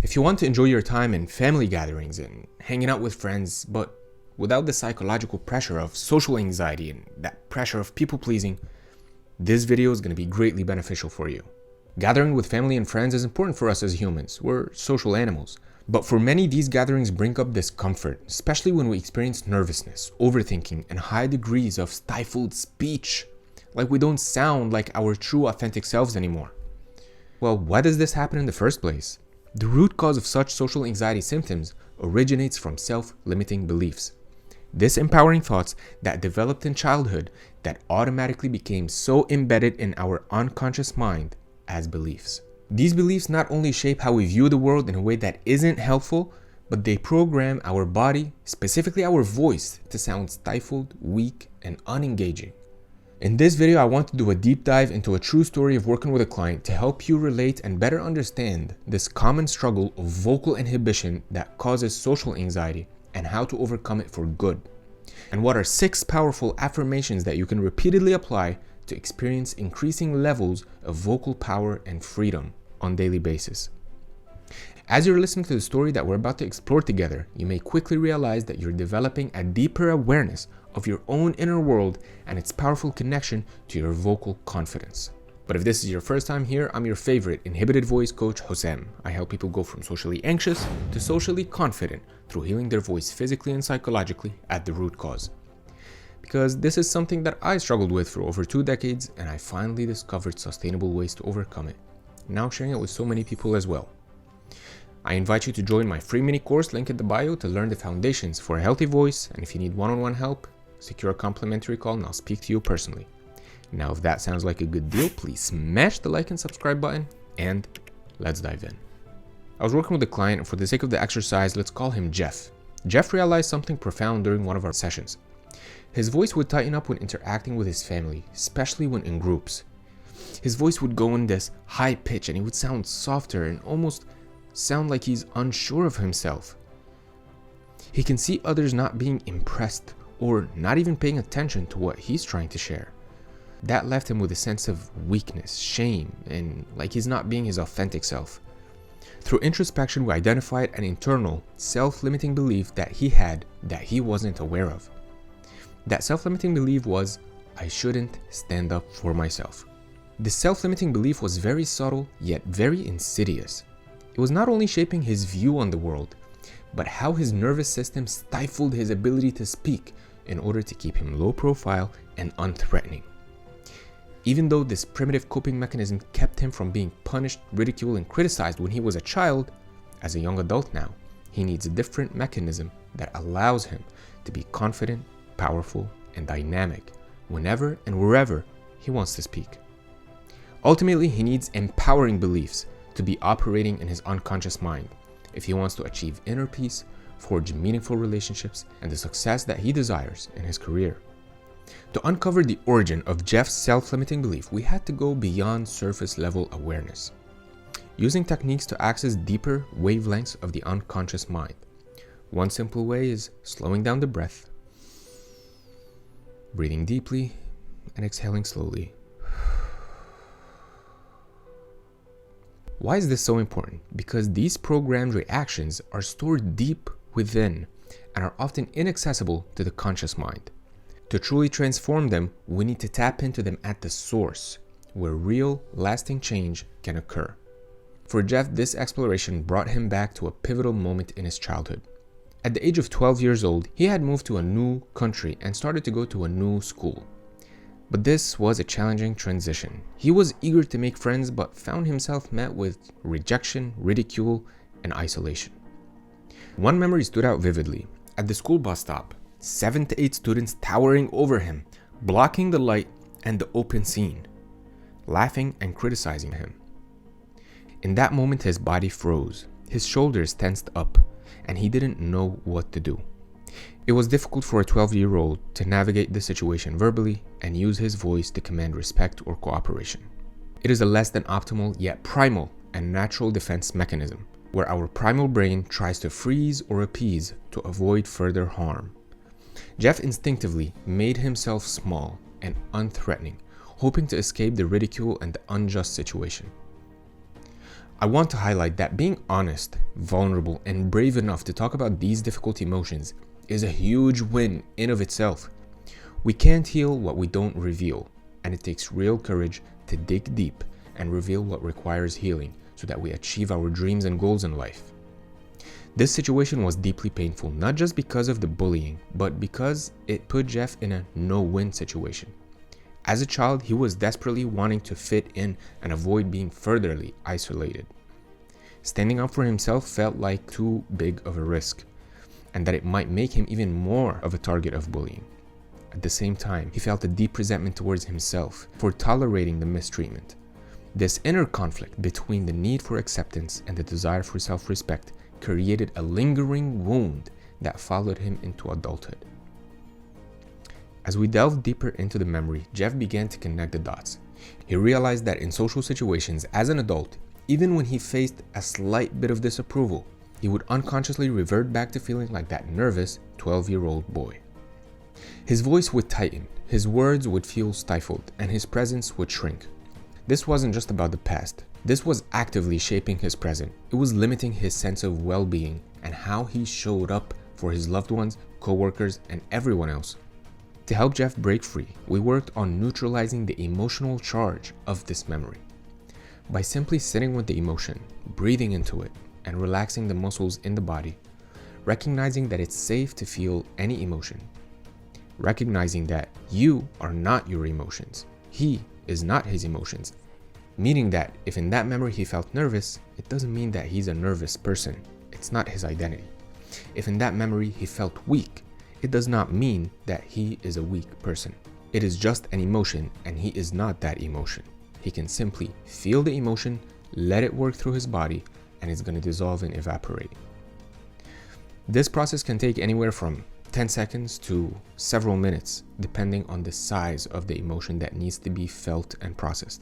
If you want to enjoy your time in family gatherings and hanging out with friends, but without the psychological pressure of social anxiety and that pressure of people pleasing, this video is going to be greatly beneficial for you. Gathering with family and friends is important for us as humans. We're social animals. But for many, these gatherings bring up discomfort, especially when we experience nervousness, overthinking, and high degrees of stifled speech. Like we don't sound like our true authentic selves anymore. Well, why does this happen in the first place? The root cause of such social anxiety symptoms originates from self-limiting beliefs. Disempowering thoughts that developed in childhood that automatically became so embedded in our unconscious mind as beliefs. These beliefs not only shape how we view the world in a way that isn't helpful, but they program our body, specifically our voice, to sound stifled, weak, and unengaging. In this video, I want to do a deep dive into a true story of working with a client to help you relate and better understand this common struggle of vocal inhibition that causes social anxiety and how to overcome it for good. And what are 6 powerful affirmations that you can repeatedly apply to experience increasing levels of vocal power and freedom on a daily basis. As you're listening to the story that we're about to explore together, you may quickly realize that you're developing a deeper awareness of your own inner world and its powerful connection to your vocal confidence. But if this is your first time here, I'm your favorite inhibited voice coach, Hossam. I help people go from socially anxious to socially confident through healing their voice physically and psychologically at the root cause. Because this is something that I struggled with for over 2 decades, and I finally discovered sustainable ways to overcome it. Now sharing it with so many people as well. I invite you to join my free mini course link in the bio to learn the foundations for a healthy voice, and if you need one-on-one help, secure a complimentary call and I'll speak to you personally. Now if that sounds like a good deal, please smash the like and subscribe button, and let's dive in. I was working with a client, and for the sake of the exercise, let's call him Jeff. Jeff realized something profound during one of our sessions. His voice would tighten up when interacting with his family, especially when in groups. His voice would go in this high pitch and he would sound softer and almost sound like he's unsure of himself. He can see others not being impressed or not even paying attention to what he's trying to share. That left him with a sense of weakness, shame, and like he's not being his authentic self. Through introspection, we identified an internal, self-limiting belief that he had that he wasn't aware of. That self-limiting belief was, I shouldn't stand up for myself. This self-limiting belief was very subtle, yet very insidious. It was not only shaping his view on the world, but how his nervous system stifled his ability to speak in order to keep him low profile and unthreatening. Even though this primitive coping mechanism kept him from being punished, ridiculed, and criticized when he was a child, as a young adult now, he needs a different mechanism that allows him to be confident, powerful, and dynamic whenever and wherever he wants to speak. Ultimately, he needs empowering beliefs to be operating in his unconscious mind if he wants to achieve inner peace, forge meaningful relationships, and the success that he desires in his career. To uncover the origin of Jeff's self-limiting belief, we had to go beyond surface-level awareness, using techniques to access deeper wavelengths of the unconscious mind. One simple way is slowing down the breath, breathing deeply, and exhaling slowly. Why is this so important? Because these programmed reactions are stored deep within and are often inaccessible to the conscious mind. To truly transform them, we need to tap into them at the source, where real, lasting change can occur. For Jeff, this exploration brought him back to a pivotal moment in his childhood. At the age of 12 years old, he had moved to a new country and started to go to a new school. But this was a challenging transition. He was eager to make friends, but found himself met with rejection, ridicule, and isolation. One memory stood out vividly. At the school bus stop, 7 to 8 students towering over him, blocking the light and the open scene, laughing and criticizing him. In that moment, his body froze, his shoulders tensed up, and he didn't know what to do. It was difficult for a 12-year-old to navigate the situation verbally and use his voice to command respect or cooperation. It is a less than optimal yet primal and natural defense mechanism, where our primal brain tries to freeze or appease to avoid further harm. Jeff instinctively made himself small and unthreatening, hoping to escape the ridicule and the unjust situation. I want to highlight that being honest, vulnerable, and brave enough to talk about these difficult emotions is a huge win in of itself. We can't heal what we don't reveal, and it takes real courage to dig deep and reveal what requires healing so that we achieve our dreams and goals in life. This situation was deeply painful, not just because of the bullying, but because it put Jeff in a no-win situation. As a child, he was desperately wanting to fit in and avoid being furtherly isolated. Standing up for himself felt like too big of a risk, and that it might make him even more of a target of bullying. At the same time, he felt a deep resentment towards himself for tolerating the mistreatment. This inner conflict between the need for acceptance and the desire for self-respect created a lingering wound that followed him into adulthood. As we delved deeper into the memory, Jeff began to connect the dots. He realized that in social situations as an adult, even when he faced a slight bit of disapproval, he would unconsciously revert back to feeling like that nervous 12-year-old boy. His voice would tighten, his words would feel stifled, and his presence would shrink. This wasn't just about the past. This was actively shaping his present. It was limiting his sense of well-being and how he showed up for his loved ones, co-workers, and everyone else. To help Jeff break free, we worked on neutralizing the emotional charge of this memory. By simply sitting with the emotion, breathing into it, and relaxing the muscles in the body, recognizing that it's safe to feel any emotion. Recognizing that you are not your emotions. He is not his emotions. Meaning that if in that memory he felt nervous, it doesn't mean that he's a nervous person. It's not his identity. If in that memory he felt weak, it does not mean that he is a weak person. It is just an emotion, and he is not that emotion. He can simply feel the emotion, let it work through his body, and it's going to dissolve and evaporate. This process can take anywhere from 10 seconds to several minutes, depending on the size of the emotion that needs to be felt and processed.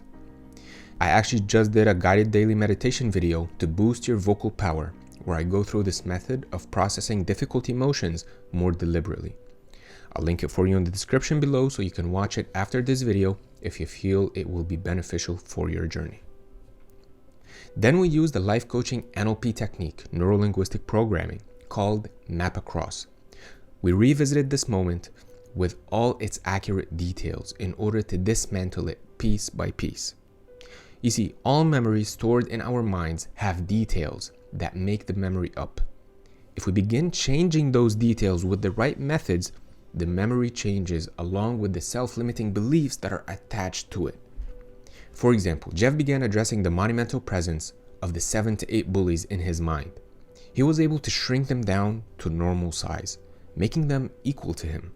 I actually just did a guided daily meditation video to boost your vocal power, where I go through this method of processing difficult emotions more deliberately. I'll link it for you in the description below so you can watch it after this video if you feel it will be beneficial for your journey. Then we use the life coaching NLP technique, neuro-linguistic programming, called Map Across. We revisited this moment with all its accurate details in order to dismantle it piece by piece. You see, all memories stored in our minds have details that make the memory up. If we begin changing those details with the right methods, the memory changes along with the self-limiting beliefs that are attached to it. For example, Jeff began addressing the monumental presence of the 7 to 8 bullies in his mind. He was able to shrink them down to normal size, making them equal to him.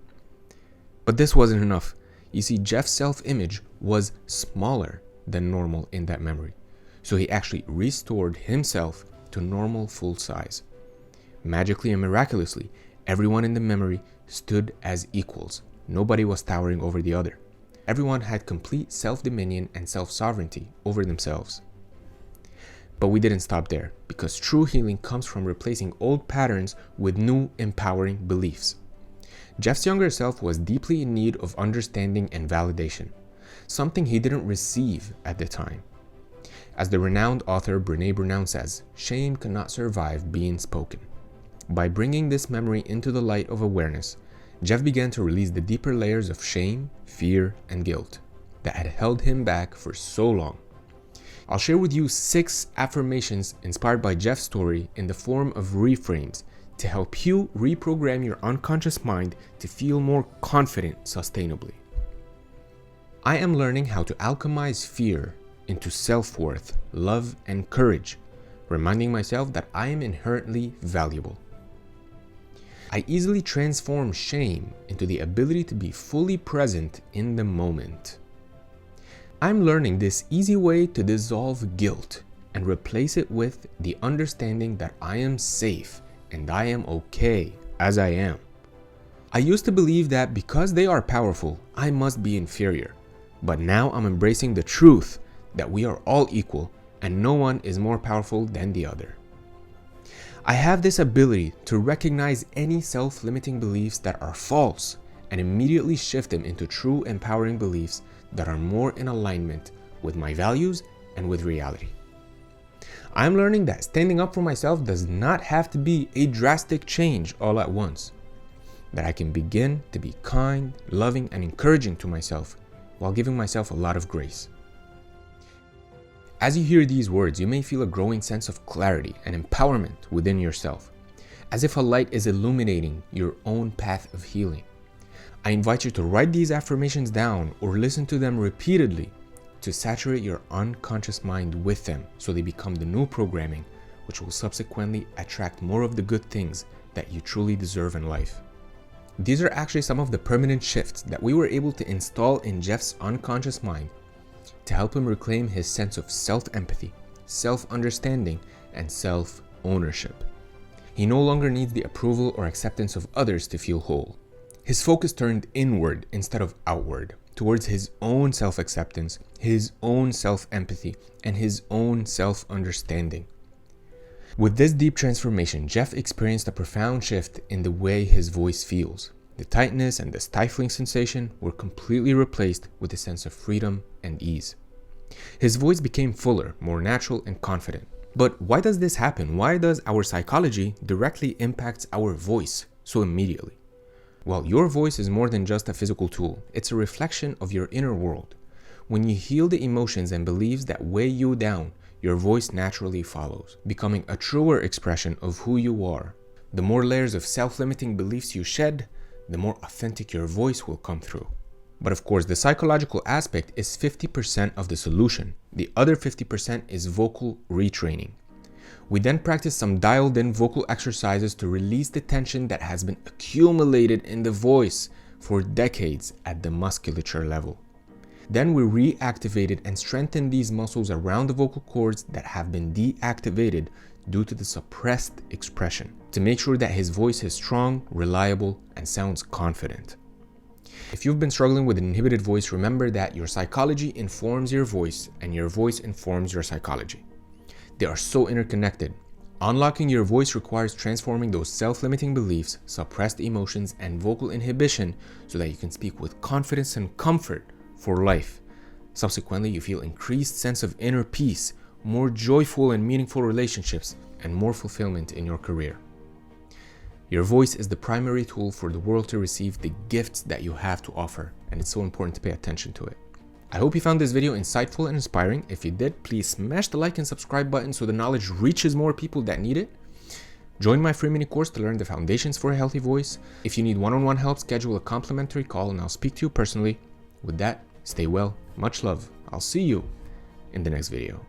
But this wasn't enough. You see, Jeff's self-image was smaller than normal in that memory. So he actually restored himself to normal full size. Magically and miraculously, everyone in the memory stood as equals. Nobody was towering over the other. Everyone had complete self-dominion and self-sovereignty over themselves. But we didn't stop there, because true healing comes from replacing old patterns with new empowering beliefs. Jeff's younger self was deeply in need of understanding and validation, something he didn't receive at the time. As the renowned author Brené Brown says, shame cannot survive being spoken. By bringing this memory into the light of awareness, Jeff began to release the deeper layers of shame, fear, and guilt that had held him back for so long. I'll share with you 6 affirmations inspired by Jeff's story in the form of reframes to help you reprogram your unconscious mind to feel more confident sustainably. I am learning how to alchemize fear into self-worth, love, and courage, reminding myself that I am inherently valuable. I easily transform shame into the ability to be fully present in the moment. I'm learning this easy way to dissolve guilt and replace it with the understanding that I am safe and I am okay as I am. I used to believe that because they are powerful, I must be inferior, but now I'm embracing the truth that we are all equal and no one is more powerful than the other. I have this ability to recognize any self-limiting beliefs that are false and immediately shift them into true empowering beliefs that are more in alignment with my values and with reality. I'm learning that standing up for myself does not have to be a drastic change all at once. That I can begin to be kind, loving, and encouraging to myself while giving myself a lot of grace. As you hear these words, you may feel a growing sense of clarity and empowerment within yourself, as if a light is illuminating your own path of healing. I invite you to write these affirmations down or listen to them repeatedly to saturate your unconscious mind with them so they become the new programming, which will subsequently attract more of the good things that you truly deserve in life. These are actually some of the permanent shifts that we were able to install in Jeff's unconscious mind to help him reclaim his sense of self-empathy, self-understanding, and self-ownership. He no longer needs the approval or acceptance of others to feel whole. His focus turned inward instead of outward, towards his own self-acceptance, his own self-empathy, and his own self-understanding. With this deep transformation, Jeff experienced a profound shift in the way his voice feels. The tightness and the stifling sensation were completely replaced with a sense of freedom and ease. His voice became fuller, more natural, and confident. But why does this happen? Why does our psychology directly impact our voice so immediately? Well, your voice is more than just a physical tool. It's a reflection of your inner world. When you heal the emotions and beliefs that weigh you down, your voice naturally follows, becoming a truer expression of who you are. The more layers of self-limiting beliefs you shed, the more authentic your voice will come through. But of course, the psychological aspect is 50% of the solution. The other 50% is vocal retraining. We then practice some dialed-in vocal exercises to release the tension that has been accumulated in the voice for decades at the musculature level. Then we reactivated and strengthened these muscles around the vocal cords that have been deactivated due to the suppressed expression, to make sure that his voice is strong, reliable, and sounds confident. If you've been struggling with an inhibited voice, remember that your psychology informs your voice and your voice informs your psychology. They are so interconnected. Unlocking your voice requires transforming those self-limiting beliefs, suppressed emotions, and vocal inhibition so that you can speak with confidence and comfort for life. Subsequently, you feel increased sense of inner peace, more joyful and meaningful relationships, and more fulfillment in your career. Your voice is the primary tool for the world to receive the gifts that you have to offer, and it's so important to pay attention to it. I hope you found this video insightful and inspiring. If you did, please smash the like and subscribe button so the knowledge reaches more people that need it. Join my free mini course to learn the foundations for a healthy voice. If you need one-on-one help, schedule a complimentary call and I'll speak to you personally. With that, stay well, much love. I'll see you in the next video.